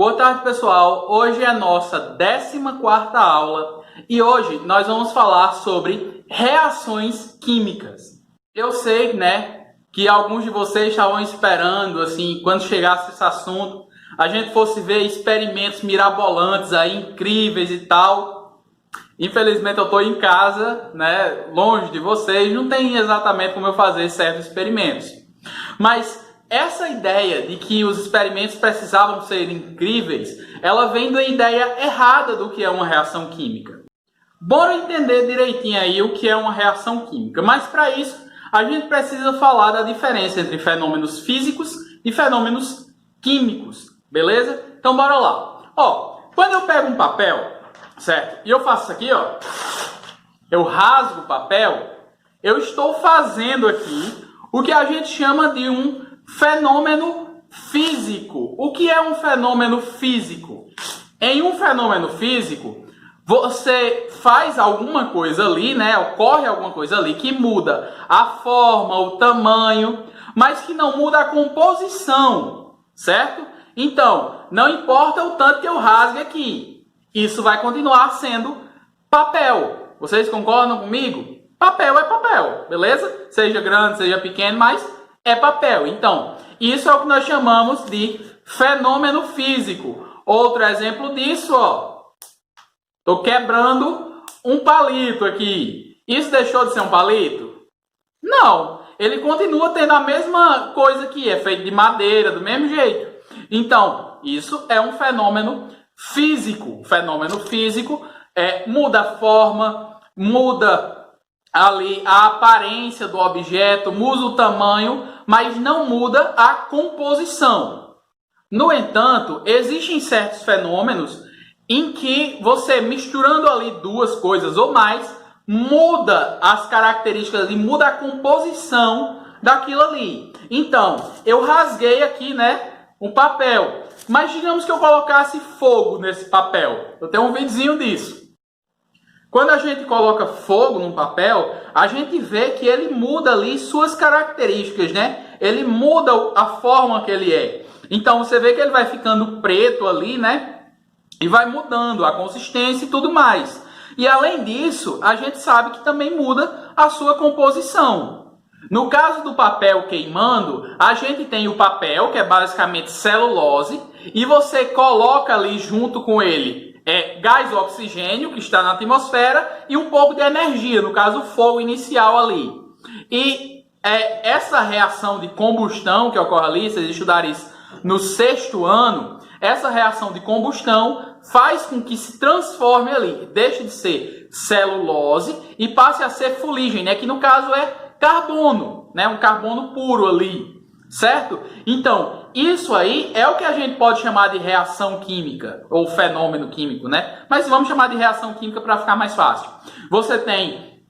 Boa tarde, pessoal. Hoje é a nossa 14ª aula e hoje nós vamos falar sobre reações químicas. Eu sei, que alguns de vocês estavam esperando, assim, quando chegasse esse assunto, a gente fosse ver experimentos mirabolantes aí, incríveis e tal. Infelizmente eu estou em casa, longe de vocês, não tem exatamente como eu fazer certos experimentos. Mas essa ideia de que os experimentos precisavam ser incríveis, ela vem da ideia errada do que é uma reação química. Bora entender direitinho aí o que é uma reação química, mas para isso a gente precisa falar da diferença entre fenômenos físicos e fenômenos químicos, beleza? Então bora lá. Quando eu pego um papel, certo? E eu faço isso aqui, eu rasgo o papel, eu estou fazendo aqui o que a gente chama de um fenômeno físico. O que é um fenômeno físico? Em um fenômeno físico, você faz alguma coisa ali, ocorre alguma coisa ali que muda a forma, o tamanho, mas que não muda a composição, certo? Então, não importa o tanto que eu rasgue aqui, isso vai continuar sendo papel. Vocês concordam comigo? Papel é papel, beleza? Seja grande, seja pequeno, mas é papel. Então, isso é o que nós chamamos de fenômeno físico. Outro exemplo disso, estou quebrando um palito aqui. Isso deixou de ser um palito? Não. Ele continua tendo a mesma coisa que é feito de madeira, do mesmo jeito. Então, isso é um fenômeno físico. O fenômeno físico muda a forma, muda ali a aparência do objeto, muda o tamanho, mas não muda a composição. No entanto, existem certos fenômenos em que você misturando ali duas coisas ou mais, muda as características e muda a composição daquilo ali. Então, eu rasguei aqui, um papel, mas digamos que eu colocasse fogo nesse papel. Eu tenho um videozinho disso. Quando a gente coloca fogo num papel, a gente vê que ele muda ali suas características, Ele muda a forma que ele é. Então, você vê que ele vai ficando preto ali, E vai mudando a consistência e tudo mais. E além disso, a gente sabe que também muda a sua composição. No caso do papel queimando, a gente tem o papel, que é basicamente celulose, e você coloca ali junto com ele gás oxigênio, que está na atmosfera, e um pouco de energia, no caso o fogo inicial ali. E essa reação de combustão que ocorre ali, vocês estudarem isso no 6º ano, essa reação de combustão faz com que se transforme ali, deixe de ser celulose e passe a ser fuligem, que no caso é carbono, um carbono puro ali, certo? Então, isso aí é o que a gente pode chamar de reação química, ou fenômeno químico, Mas vamos chamar de reação química para ficar mais fácil. Você tem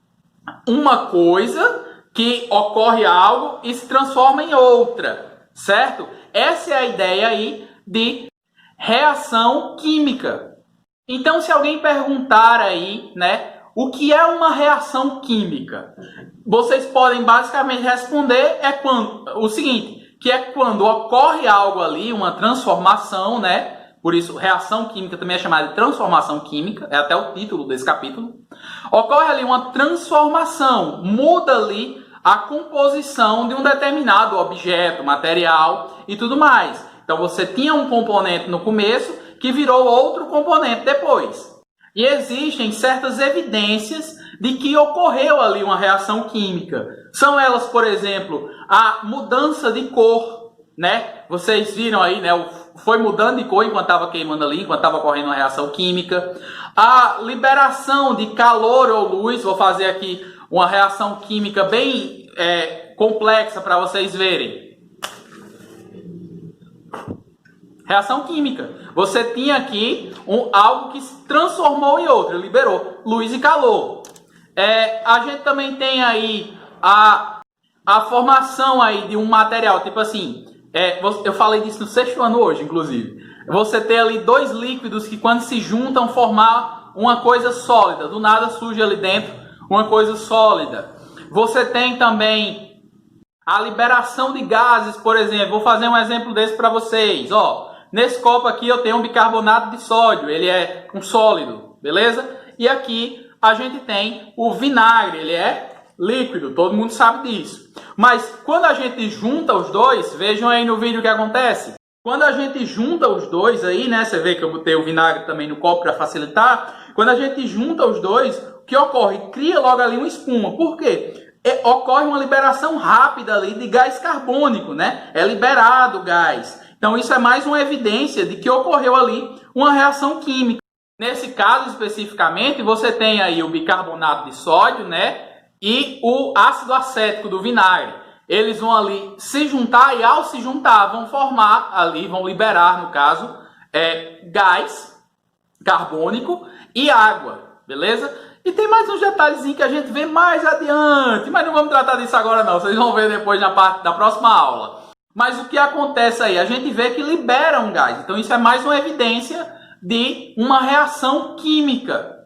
uma coisa que ocorre algo e se transforma em outra, certo? Essa é a ideia aí de reação química. Então, se alguém perguntar aí, o que é uma reação química? Vocês podem basicamente responder o seguinte, que é quando ocorre algo ali, uma transformação, Por isso, reação química também é chamada de transformação química, é até o título desse capítulo. Ocorre ali uma transformação, muda ali a composição de um determinado objeto, material e tudo mais. Então, você tinha um componente no começo que virou outro componente depois. E existem certas evidências de que ocorreu ali uma reação química. São elas, por exemplo, a mudança de cor, Vocês viram aí, foi mudando de cor enquanto estava queimando ali, enquanto estava ocorrendo uma reação química. A liberação de calor ou luz, vou fazer aqui uma reação química bem complexa para vocês verem. Reação química. Você tinha aqui algo que se transformou em outro, liberou luz e calor. A gente também tem aí a formação aí de um material, tipo assim, eu falei disso no 6º ano hoje, inclusive. Você tem ali dois líquidos que quando se juntam formar uma coisa sólida. Do nada surge ali dentro uma coisa sólida. Você tem também a liberação de gases, por exemplo. Vou fazer um exemplo desse para vocês. nesse copo aqui eu tenho um bicarbonato de sódio, ele é um sólido, beleza? E aqui a gente tem o vinagre, ele é líquido, todo mundo sabe disso. Mas quando a gente junta os dois, vejam aí no vídeo o que acontece. Quando a gente junta os dois aí, né, você vê que eu botei o vinagre também no copo para facilitar. Quando a gente junta os dois, o que ocorre? Cria logo ali uma espuma. Por quê? Ocorre uma liberação rápida ali de gás carbônico, né? É liberado gás. Então isso é mais uma evidência de que ocorreu ali uma reação química. Nesse caso especificamente, você tem aí o bicarbonato de sódio, né? E o ácido acético do vinagre. Eles vão ali se juntar e ao se juntar vão formar ali, vão liberar no caso, gás carbônico e água, beleza? E tem mais uns detalhezinhos que a gente vê mais adiante, mas não vamos tratar disso agora não, vocês vão ver depois na parte da próxima aula. Mas o que acontece aí? A gente vê que libera um gás, então isso é mais uma evidência de uma reação química.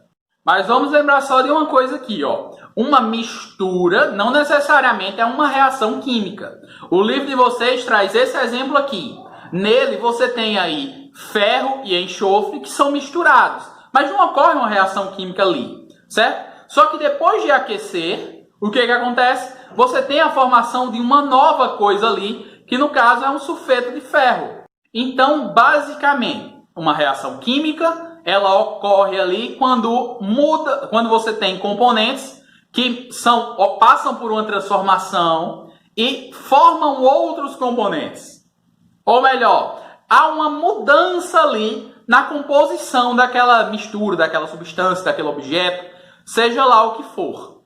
Mas vamos lembrar só de uma coisa aqui, ó. Uma mistura não necessariamente é uma reação química. O livro de vocês traz esse exemplo aqui. Nele você tem aí ferro e enxofre que são misturados, mas não ocorre uma reação química ali. Certo? Só que depois de aquecer, o que acontece? Você tem a formação de uma nova coisa ali, que no caso é um sulfeto de ferro. Então, basicamente, uma reação química, ela ocorre ali quando você tem componentes que passam por uma transformação e formam outros componentes. Ou melhor, há uma mudança ali na composição daquela mistura, daquela substância, daquele objeto, seja lá o que for.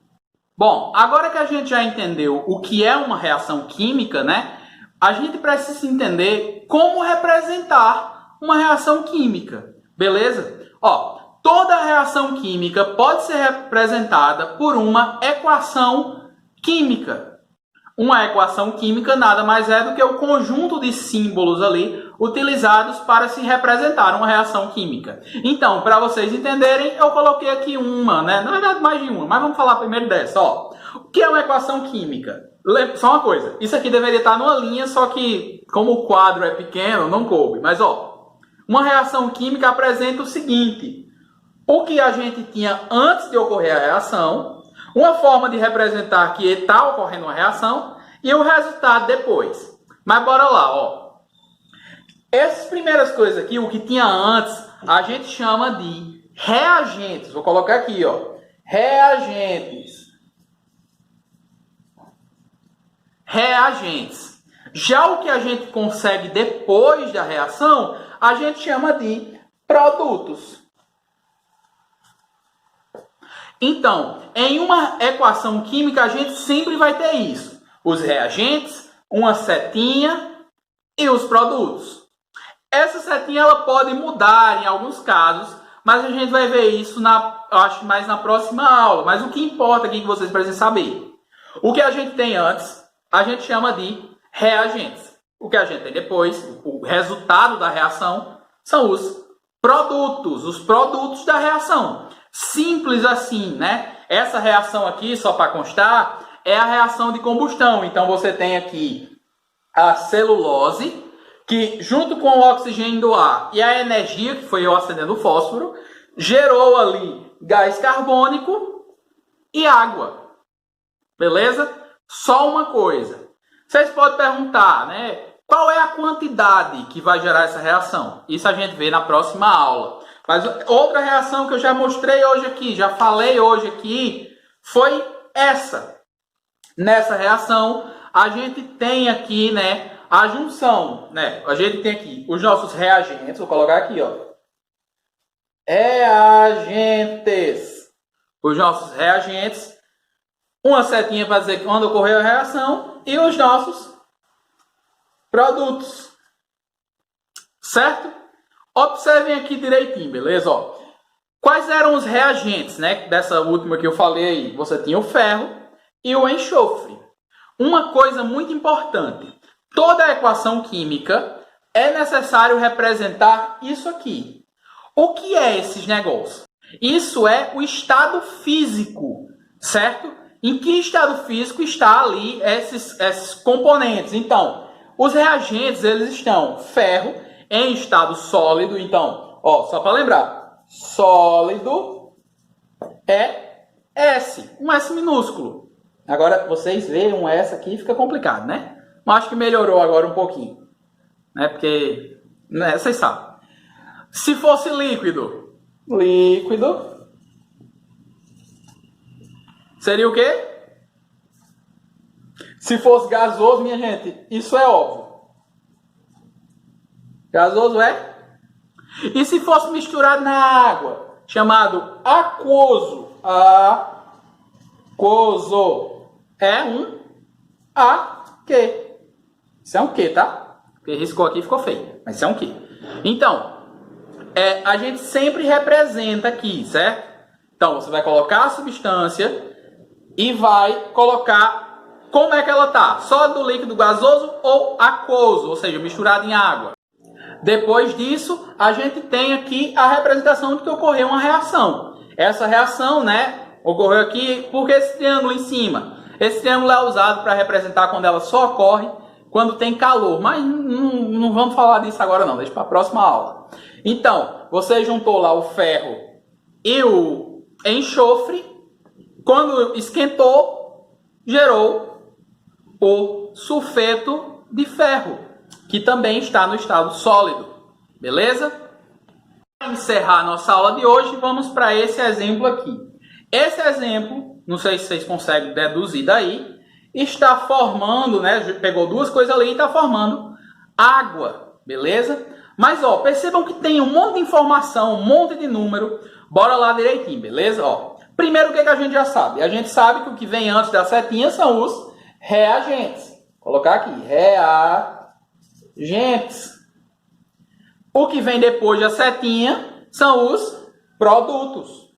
Bom, agora que a gente já entendeu o que é uma reação química, né? A gente precisa entender como representar uma reação química, beleza? Ó, toda reação química pode ser representada por uma equação química. Uma equação química nada mais é do que o conjunto de símbolos ali utilizados para se representar uma reação química. Então, para vocês entenderem, eu coloquei aqui uma, né? Na verdade, mais de uma, mas vamos falar primeiro dessa. Ó. O que é uma equação química? Só uma coisa, isso aqui deveria estar numa linha, só que como o quadro é pequeno, não coube. Mas, ó, uma reação química apresenta o seguinte: o que a gente tinha antes de ocorrer a reação, uma forma de representar que está ocorrendo uma reação e o resultado depois. Mas bora lá, ó. Essas primeiras coisas aqui, o que tinha antes, a gente chama de reagentes. Vou colocar aqui, ó. Reagentes. Reagentes. Já o que a gente consegue depois da reação, a gente chama de produtos. Então, em uma equação química, a gente sempre vai ter isso. Os reagentes, uma setinha e os produtos. Essa setinha ela pode mudar em alguns casos, mas a gente vai ver isso, acho mais na próxima aula. Mas o que importa aqui que vocês precisam saber. O que a gente tem antes, a gente chama de reagentes. O que a gente tem depois, o resultado da reação, são os produtos da reação. Simples assim, né? Essa reação aqui, só para constar, é a reação de combustão. Então, você tem aqui a celulose, que junto com o oxigênio do ar e a energia, que foi eu acendendo o fósforo, gerou ali gás carbônico e água. Beleza? Só uma coisa. Vocês podem perguntar, né? Qual é a quantidade que vai gerar essa reação? Isso a gente vê na próxima aula. Mas outra reação que eu já mostrei hoje aqui, já falei hoje aqui, foi essa. Nessa reação, a gente tem aqui, né, a junção, né? A gente tem aqui os nossos reagentes, vou colocar aqui, ó. Reagentes. Os nossos reagentes. Uma setinha para dizer quando ocorreu a reação e os nossos produtos. Certo? Observem aqui direitinho, beleza? Ó, quais eram os reagentes, né? Dessa última que eu falei aí. Você tinha o ferro e o enxofre. Uma coisa muito importante. Toda a equação química é necessário representar isso aqui. O que é esses negócios? Isso é o estado físico, certo? Em que estado físico está ali esses componentes? Então, os reagentes, eles estão ferro em estado sólido. Então, ó, só para lembrar, sólido é S, um S minúsculo. Agora, vocês veem um S aqui, fica complicado, né? Mas acho que melhorou agora um pouquinho, né? Porque, né, vocês sabem. Se fosse líquido, líquido seria o quê? Se fosse gasoso, minha gente, isso é óbvio. Gasoso é? E se fosse misturado na água, chamado aquoso, aquoso, é um AQ. Isso é um Q, tá? Porque riscou aqui e ficou feio, mas isso é um Q. Então, a gente sempre representa aqui, certo? Então, você vai colocar a substância e vai colocar como é que ela tá. Sólido, líquido, gasoso ou aquoso, ou seja, misturado em água. Depois disso, a gente tem aqui a representação de que ocorreu uma reação. Essa reação, né, ocorreu aqui porque esse triângulo em cima. Esse triângulo é usado para representar quando ela só ocorre quando tem calor. Mas não vamos falar disso agora não, deixa para a próxima aula. Então, você juntou lá o ferro e o enxofre. Quando esquentou, gerou o sulfeto de ferro, que também está no estado sólido. Beleza? Para encerrar nossa aula de hoje, vamos para esse exemplo aqui. Esse exemplo, não sei se vocês conseguem deduzir daí, está formando, né? Pegou duas coisas ali e está formando água. Beleza? Mas, ó, percebam que tem um monte de informação, um monte de número. Bora lá direitinho, beleza? Ó, primeiro, o que a gente já sabe? A gente sabe que o que vem antes da setinha são os reagentes. Vou colocar aqui, reagentes. O que vem depois da setinha são os produtos.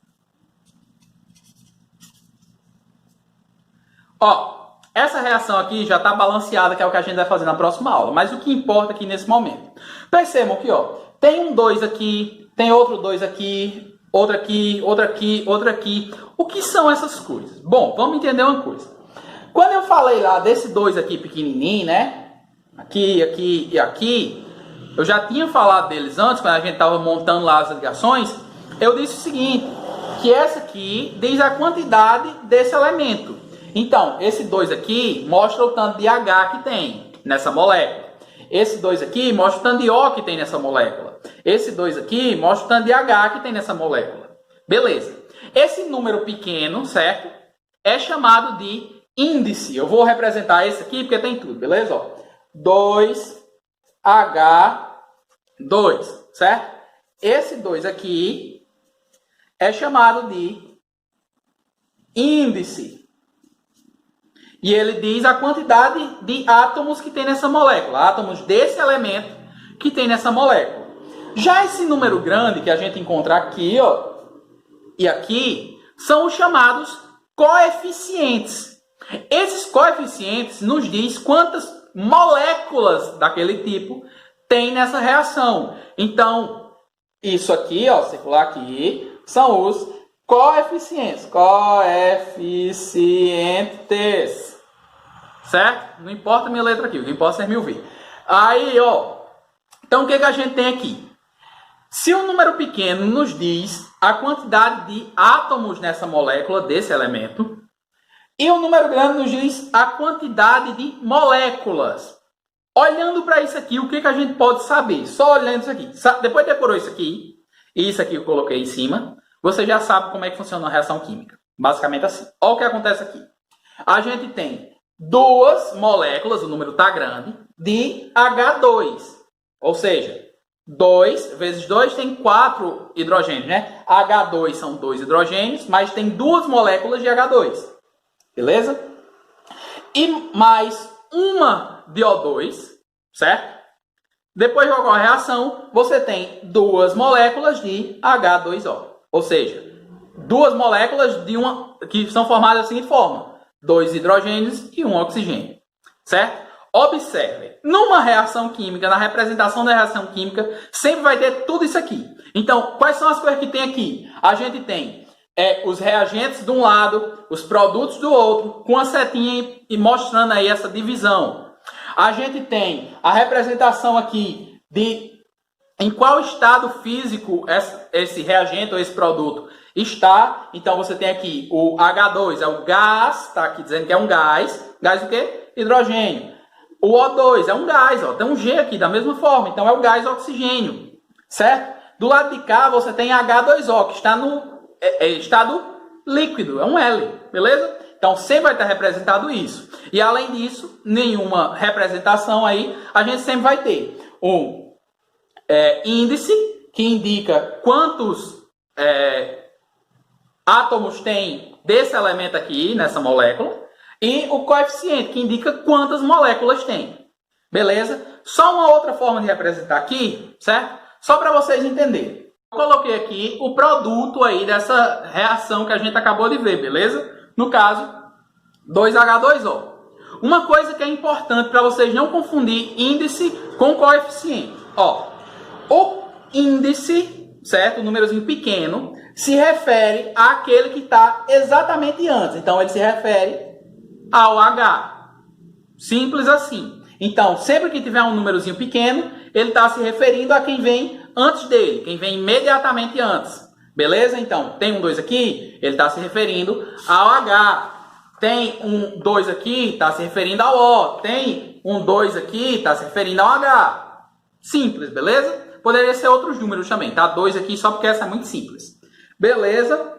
Ó, essa reação aqui já está balanceada, que é o que a gente vai fazer na próxima aula. Mas o que importa aqui nesse momento? Percebam que, ó, tem um 2 aqui, tem outro 2 aqui, outro aqui, outro aqui, outro aqui. O que são essas coisas? Bom, vamos entender uma coisa. Quando eu falei lá desse 2 aqui pequenininho, né? Aqui, aqui e aqui, eu já tinha falado deles antes, quando a gente estava montando lá as ligações. Eu disse o seguinte, que essa aqui diz a quantidade desse elemento. Então, esse 2 aqui mostra o tanto de H que tem nessa molécula. Esse 2 aqui mostra o tanto de O que tem nessa molécula. Esse 2 aqui mostra o tanto de H que tem nessa molécula. Beleza. Esse número pequeno, certo? É chamado de índice. Eu vou representar esse aqui porque tem tudo, beleza? Ó, 2H2, certo? Esse 2 aqui é chamado de índice. E ele diz a quantidade de átomos que tem nessa molécula. Átomos desse elemento que tem nessa molécula. Já esse número grande que a gente encontra aqui, ó, e aqui, são os chamados coeficientes. Esses coeficientes nos diz quantas moléculas daquele tipo tem nessa reação. Então, isso aqui, ó, circular aqui, são os coeficientes. Coeficientes. Certo? Não importa a minha letra aqui, o que importa é vocês me ouvir. Aí, ó. Então, o que a gente tem aqui? Se o número pequeno nos diz a quantidade de átomos nessa molécula, desse elemento, e o número grande nos diz a quantidade de moléculas. Olhando para isso aqui, o que a gente pode saber? Só olhando isso aqui. Depois decorou isso aqui, e isso aqui eu coloquei em cima, você já sabe como é que funciona a reação química. Basicamente assim. Olha o que acontece aqui. A gente tem duas moléculas, o número está grande, de H2. Ou seja, 2 vezes 2 tem 4 hidrogênios, né? H2 são 2 hidrogênios, mas tem duas moléculas de H2. Beleza? E mais uma de O2, certo? Depois de ocorrer a reação, você tem duas moléculas de H2O. Ou seja, duas moléculas de uma que são formadas da seguinte forma: 2 hidrogênios e 1 oxigênio. Certo? Observe, numa reação química, na representação da reação química, sempre vai ter tudo isso aqui. Então, quais são as coisas que tem aqui? A gente tem os reagentes de um lado, os produtos do outro, com a setinha e mostrando aí essa divisão. A gente tem a representação aqui de em qual estado físico esse reagente ou esse produto está. Então você tem aqui o H2, é o gás, está aqui dizendo que é um gás. Gás o quê? Hidrogênio. O O2 é um gás, ó, tem um G aqui da mesma forma, então é o gás oxigênio, certo? Do lado de cá você tem H2O, que está no estado líquido, é um L, beleza? Então sempre vai estar representado isso. E além disso, nenhuma representação aí, a gente sempre vai ter um índice, que indica quantos átomos tem desse elemento aqui, nessa molécula, e o coeficiente, que indica quantas moléculas tem. Beleza? Só uma outra forma de representar aqui, certo? Só para vocês entenderem. Eu coloquei aqui o produto aí dessa reação que a gente acabou de ver, beleza? No caso, 2H2O. Uma coisa que é importante para vocês não confundir índice com coeficiente. Ó, o índice, certo? O númerozinho pequeno, se refere àquele que está exatamente antes. Então, ele se refere ao H. Simples assim. Então, sempre que tiver um númerozinho pequeno, ele está se referindo a quem vem antes dele, quem vem imediatamente antes. Beleza? Então, tem um 2 aqui, ele está se referindo ao H. Tem um 2 aqui, está se referindo ao O. Tem um 2 aqui, está se referindo ao H. Simples, beleza? Poderia ser outros números também, tá? 2 aqui só porque essa é muito simples. Beleza?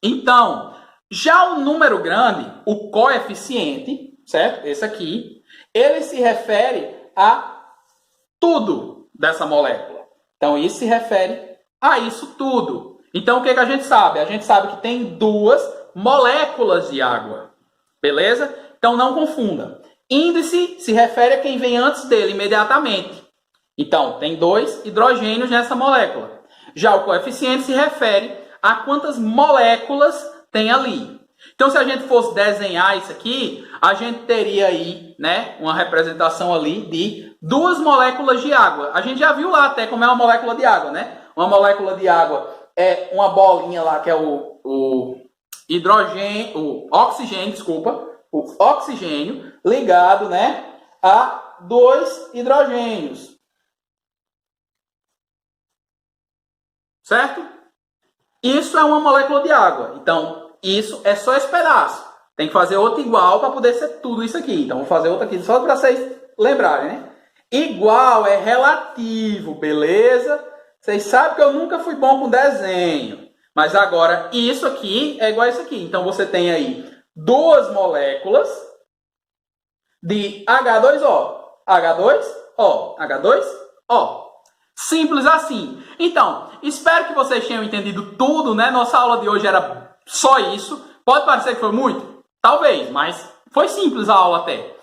Então, já o número grande, o coeficiente, certo? Esse aqui, ele se refere a tudo dessa molécula. Então, isso se refere a isso tudo. Então, o que a gente sabe? A gente sabe que tem 2 moléculas de água. Beleza? Então, não confunda. Índice se refere a quem vem antes dele, imediatamente. Então, tem 2 hidrogênios nessa molécula. Já o coeficiente se refere a quantas moléculas tem ali. Então, se a gente fosse desenhar isso aqui, a gente teria aí, né, uma representação ali de 2 moléculas de água. A gente já viu lá até como é uma molécula de água, né? Uma molécula de água é uma bolinha lá que é o oxigênio ligado, né, a 2 hidrogênios. Certo? Isso é uma molécula de água. Então, isso é só esse pedaço. Tem que fazer outro igual para poder ser tudo isso aqui. Então, vou fazer outro aqui só para vocês lembrarem, né? Igual é relativo, beleza? Vocês sabem que eu nunca fui bom com desenho. Mas agora, isso aqui é igual a isso aqui. Então, você tem aí 2 moléculas de H2O. H2O. H2O. Simples assim. Então, espero que vocês tenham entendido tudo, né? Nossa aula de hoje era só isso. Pode parecer que foi muito? Talvez, mas foi simples a aula até.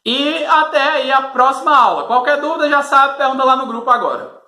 E até aí a próxima aula. Qualquer dúvida já sabe, pergunta lá no grupo agora.